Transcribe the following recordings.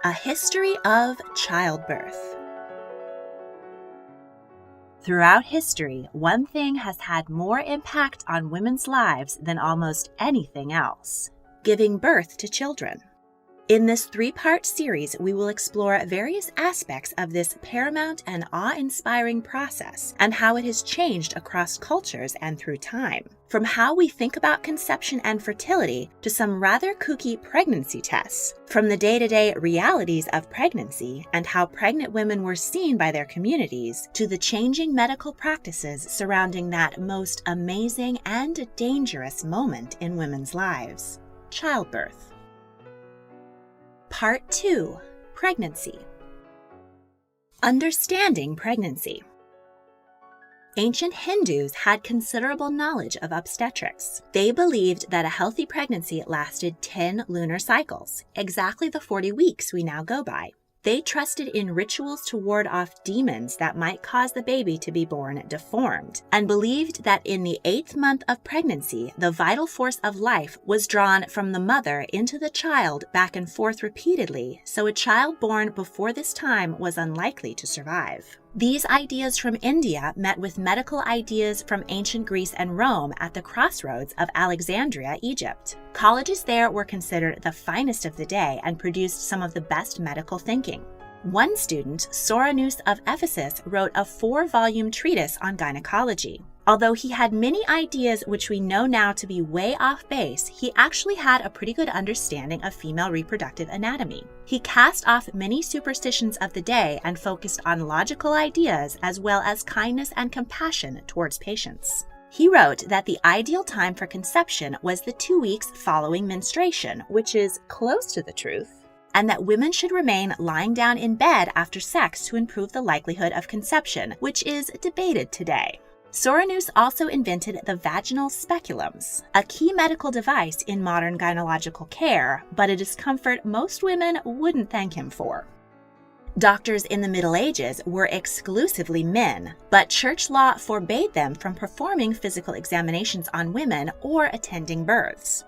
A History of Childbirth. Throughout history, one thing has had more impact on women's lives than almost anything else: giving birth to children. In this three-part series, we will explore various aspects of this paramount and awe-inspiring process and how it has changed across cultures and through time. From how we think about conception and fertility to some rather kooky pregnancy tests, from the day-to-day realities of pregnancy and how pregnant women were seen by their communities, to the changing medical practices surrounding that most amazing and dangerous moment in women's lives: childbirth. Part 2. Pregnancy. Understanding pregnancy. Ancient Hindus had considerable knowledge of obstetrics. They believed that a healthy pregnancy lasted 10 lunar cycles, exactly the 40 weeks we now go by. They trusted in rituals to ward off demons that might cause the baby to be born deformed, and believed that in the 8th month of pregnancy, the vital force of life was drawn from the mother into the child back and forth repeatedly, so a child born before this time was unlikely to survive. These ideas from India met with medical ideas from ancient Greece and Rome at the crossroads of Alexandria, Egypt. Colleges there were considered the finest of the day and produced some of the best medical thinking. One student, Soranus of Ephesus, wrote a 4-volume treatise on gynecology. Although he had many ideas which we know now to be way off base, he actually had a pretty good understanding of female reproductive anatomy. He cast off many superstitions of the day and focused on logical ideas as well as kindness and compassion towards patients. He wrote that the ideal time for conception was the 2 weeks following menstruation, which is close to the truth, and that women should remain lying down in bed after sex to improve the likelihood of conception, which is debated today. Soranus also invented the vaginal speculums, a key medical device in modern gynecological care, but a discomfort most women wouldn't thank him for. Doctors in the Middle Ages were exclusively men, but church law forbade them from performing physical examinations on women or attending births.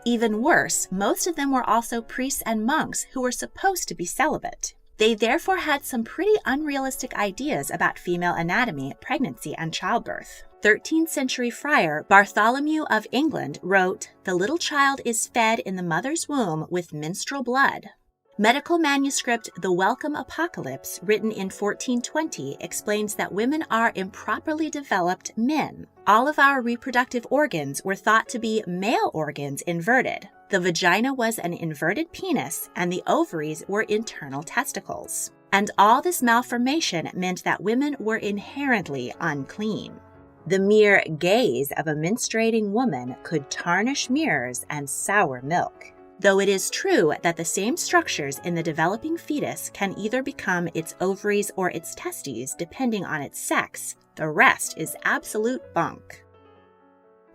Even worse, most of them were also priests and monks who were supposed to be celibate. They therefore had some pretty unrealistic ideas about female anatomy, pregnancy, and childbirth. 13th century friar Bartholomew of England wrote, "The little child is fed in the mother's womb with menstrual blood." Medical manuscript The Welcome Apocalypse, written in 1420, explains that women are improperly developed men. All of our reproductive organs were thought to be male organs inverted. The vagina was an inverted penis, and the ovaries were internal testicles. And all this malformation meant that women were inherently unclean. The mere gaze of a menstruating woman could tarnish mirrors and sour milk. Though it is true that the same structures in the developing fetus can either become its ovaries or its testes depending on its sex, the rest is absolute bunk.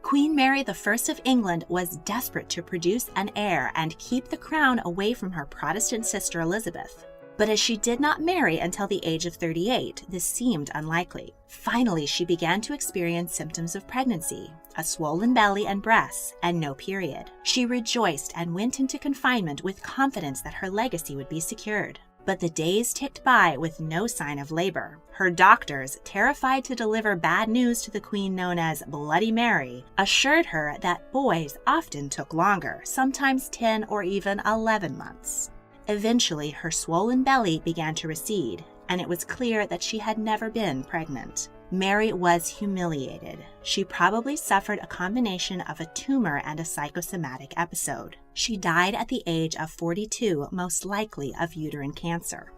Queen Mary I of England was desperate to produce an heir and keep the crown away from her Protestant sister Elizabeth. But as she did not marry until the age of 38, this seemed unlikely. Finally, she began to experience symptoms of pregnancy: a swollen belly and breasts, and no period. She rejoiced and went into confinement with confidence that her legacy would be secured. But the days ticked by with no sign of labor. Her doctors, terrified to deliver bad news to the queen known as Bloody Mary, assured her that boys often took longer, sometimes 10 or even 11 months. Eventually, her swollen belly began to recede, and it was clear that she had never been pregnant. Mary was humiliated. She probably suffered a combination of a tumor and a psychosomatic episode. She died at the age of 42, most likely of uterine cancer.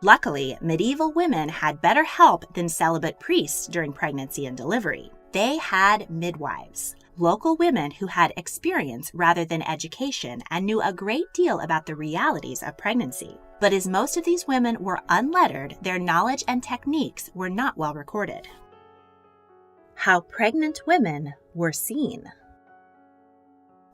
Luckily, medieval women had better help than celibate priests during pregnancy and delivery. They had midwives, local women who had experience rather than education and knew a great deal about the realities of pregnancy. But as most of these women were unlettered, their knowledge and techniques were not well recorded. How pregnant women were seen.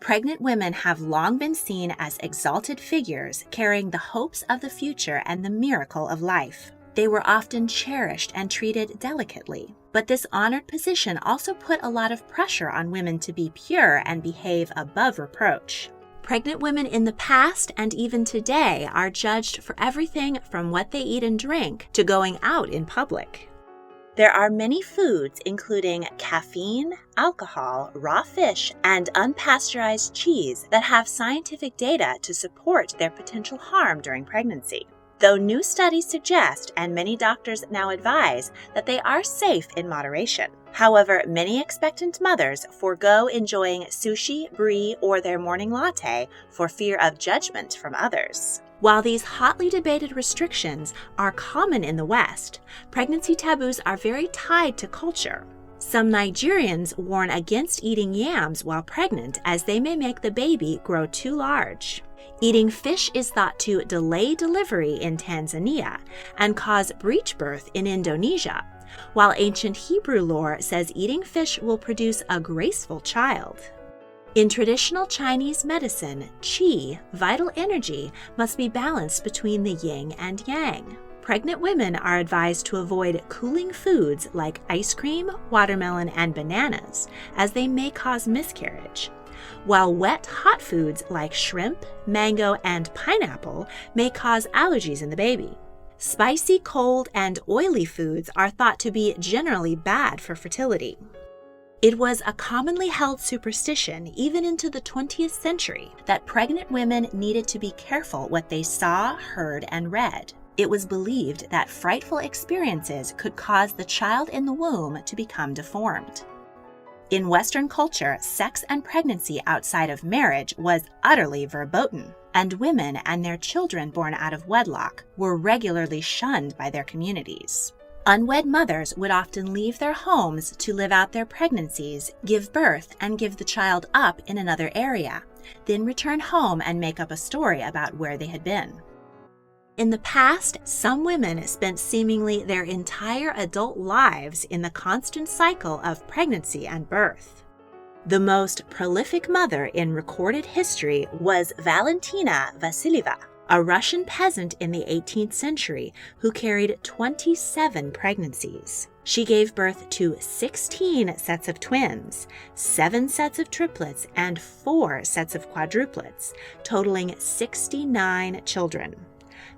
Pregnant women have long been seen as exalted figures carrying the hopes of the future and the miracle of life. They were often cherished and treated delicately. But this honored position also put a lot of pressure on women to be pure and behave above reproach. Pregnant women in the past and even today are judged for everything from what they eat and drink to going out in public. There are many foods, including caffeine, alcohol, raw fish, and unpasteurized cheese, that have scientific data to support their potential harm during pregnancy. Though new studies suggest, and many doctors now advise, that they are safe in moderation. However, many expectant mothers forego enjoying sushi, brie, or their morning latte for fear of judgment from others. While these hotly debated restrictions are common in the West, pregnancy taboos are very tied to culture. Some Nigerians warn against eating yams while pregnant, as they may make the baby grow too large. Eating fish is thought to delay delivery in Tanzania and cause breech birth in Indonesia, while ancient Hebrew lore says eating fish will produce a graceful child. In traditional Chinese medicine, qi, vital energy, must be balanced between the yin and yang. Pregnant women are advised to avoid cooling foods like ice cream, watermelon, and bananas, as they may cause miscarriage, while wet, hot foods like shrimp, mango, and pineapple may cause allergies in the baby. Spicy, cold, and oily foods are thought to be generally bad for fertility. It was a commonly held superstition, even into the 20th century, that pregnant women needed to be careful what they saw, heard, and read. It was believed that frightful experiences could cause the child in the womb to become deformed. In Western culture, sex and pregnancy outside of marriage was utterly verboten, and women and their children born out of wedlock were regularly shunned by their communities. Unwed mothers would often leave their homes to live out their pregnancies, give birth, and give the child up in another area, then return home and make up a story about where they had been. In the past, some women spent seemingly their entire adult lives in the constant cycle of pregnancy and birth. The most prolific mother in recorded history was Valentina Vasilyeva, a Russian peasant in the 18th century who carried 27 pregnancies. She gave birth to 16 sets of twins, 7 sets of triplets, and 4 sets of quadruplets, totaling 69 children.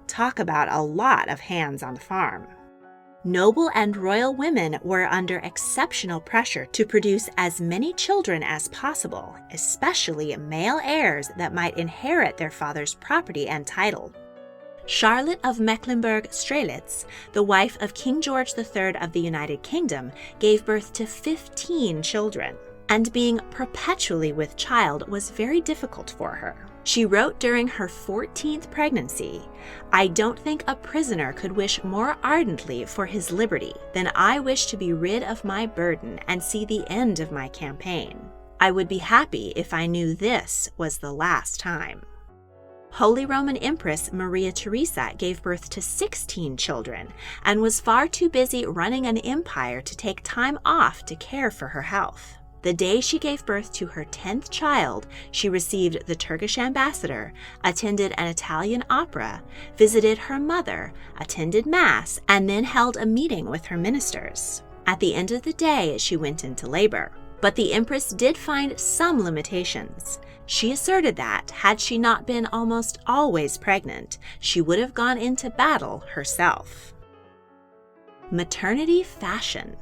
Talk about a lot of hands on the farm. Noble and royal women were under exceptional pressure to produce as many children as possible, especially male heirs that might inherit their father's property and title. Charlotte of Mecklenburg-Strelitz, the wife of King George III of the United Kingdom, gave birth to 15 children, and being perpetually with child was very difficult for her. She wrote during her 14th pregnancy, "I don't think a prisoner could wish more ardently for his liberty than I wish to be rid of my burden and see the end of my campaign. I would be happy if I knew this was the last time." Holy Roman Empress Maria Theresa gave birth to 16 children and was far too busy running an empire to take time off to care for her health. The day she gave birth to her 10th child, she received the Turkish ambassador, attended an Italian opera, visited her mother, attended Mass, and then held a meeting with her ministers. At the end of the day, she went into labor. But the Empress did find some limitations. She asserted that, had she not been almost always pregnant, she would have gone into battle herself. Maternity fashion.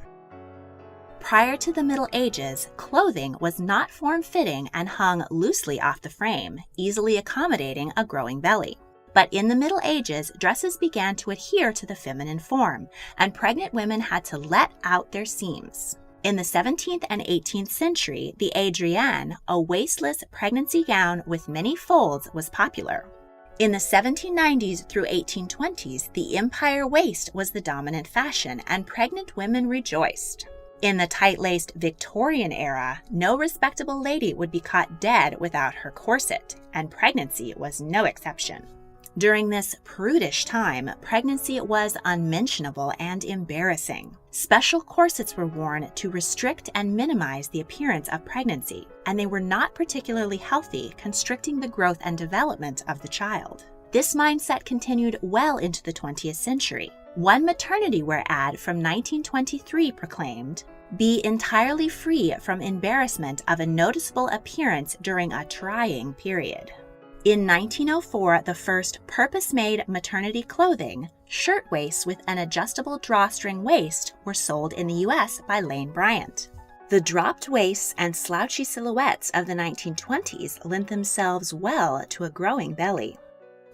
Prior to the Middle Ages, clothing was not form-fitting and hung loosely off the frame, easily accommodating a growing belly. But in the Middle Ages, dresses began to adhere to the feminine form, and pregnant women had to let out their seams. In the 17th and 18th century, the Adrienne, a waistless pregnancy gown with many folds, was popular. In the 1790s through 1820s, the empire waist was the dominant fashion, and pregnant women rejoiced. In the tight-laced Victorian era, no respectable lady would be caught dead without her corset, and pregnancy was no exception. During this prudish time, pregnancy was unmentionable and embarrassing. Special corsets were worn to restrict and minimize the appearance of pregnancy, and they were not particularly healthy, constricting the growth and development of the child. This mindset continued well into the 20th century. One maternity wear ad from 1923 proclaimed, Be entirely free from embarrassment of a noticeable appearance during a trying period. In 1904, the first purpose-made maternity clothing, shirtwaists with an adjustable drawstring waist, were sold in the U.S. by Lane Bryant. The dropped waists and slouchy silhouettes of the 1920s lent themselves well to a growing belly.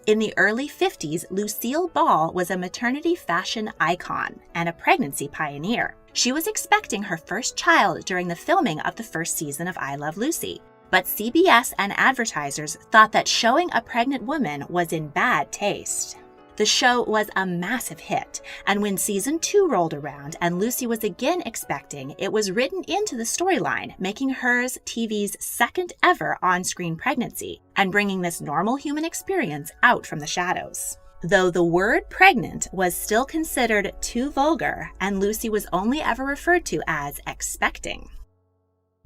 In the early 50s, Lucille Ball was a maternity fashion icon and a pregnancy pioneer. She was expecting her first child during the filming of the first season of I Love Lucy, but CBS and advertisers thought that showing a pregnant woman was in bad taste. The show was a massive hit, and when season 2 rolled around and Lucy was again expecting, it was written into the storyline, making hers TV's second ever on-screen pregnancy and bringing this normal human experience out from the shadows. Though the word pregnant was still considered too vulgar, and Lucy was only ever referred to as expecting.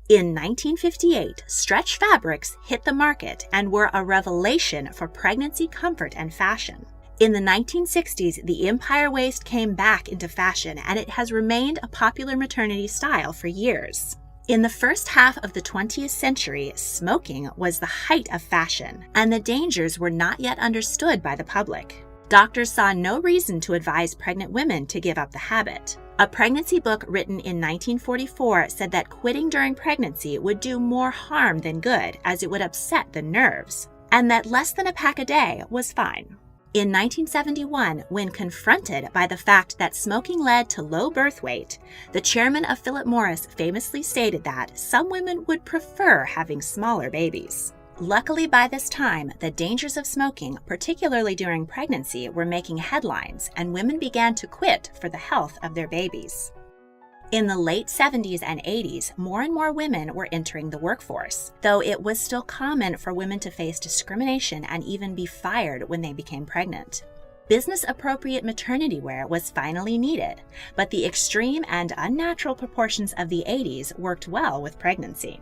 In 1958, stretch fabrics hit the market and were a revelation for pregnancy comfort and fashion. In the 1960s, the empire waist came back into fashion, and it has remained a popular maternity style for years. In the first half of the 20th century, smoking was the height of fashion, and the dangers were not yet understood by the public. Doctors saw no reason to advise pregnant women to give up the habit. A pregnancy book written in 1944 said that quitting during pregnancy would do more harm than good, as it would upset the nerves, and that less than a pack a day was fine. In 1971, when confronted by the fact that smoking led to low birth weight, the chairman of Philip Morris famously stated that some women would prefer having smaller babies. Luckily, by this time, the dangers of smoking, particularly during pregnancy, were making headlines, and women began to quit for the health of their babies. In the late 70s and 80s, more and more women were entering the workforce, though it was still common for women to face discrimination and even be fired when they became pregnant. Business-appropriate maternity wear was finally needed, but the extreme and unnatural proportions of the 80s worked well with pregnancy.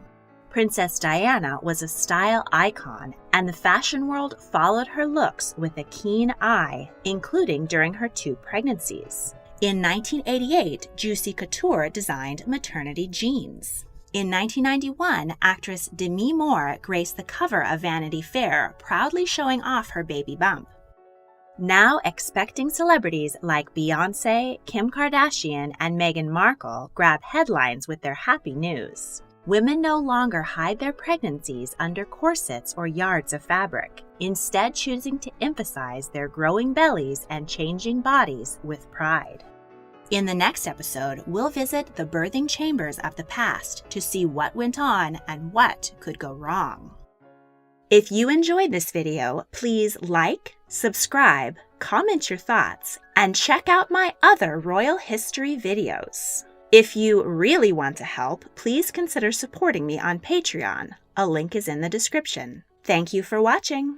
Princess Diana was a style icon, and the fashion world followed her looks with a keen eye, including during her 2 pregnancies. In 1988, Juicy Couture designed maternity jeans. In 1991, actress Demi Moore graced the cover of Vanity Fair, proudly showing off her baby bump. Now expecting celebrities like Beyoncé, Kim Kardashian, and Meghan Markle grab headlines with their happy news. Women no longer hide their pregnancies under corsets or yards of fabric, instead choosing to emphasize their growing bellies and changing bodies with pride. In the next episode, we'll visit the birthing chambers of the past to see what went on and what could go wrong. If you enjoyed this video, please like, subscribe, comment your thoughts, and check out my other royal history videos. If you really want to help, please consider supporting me on Patreon. A link is in the description. Thank you for watching.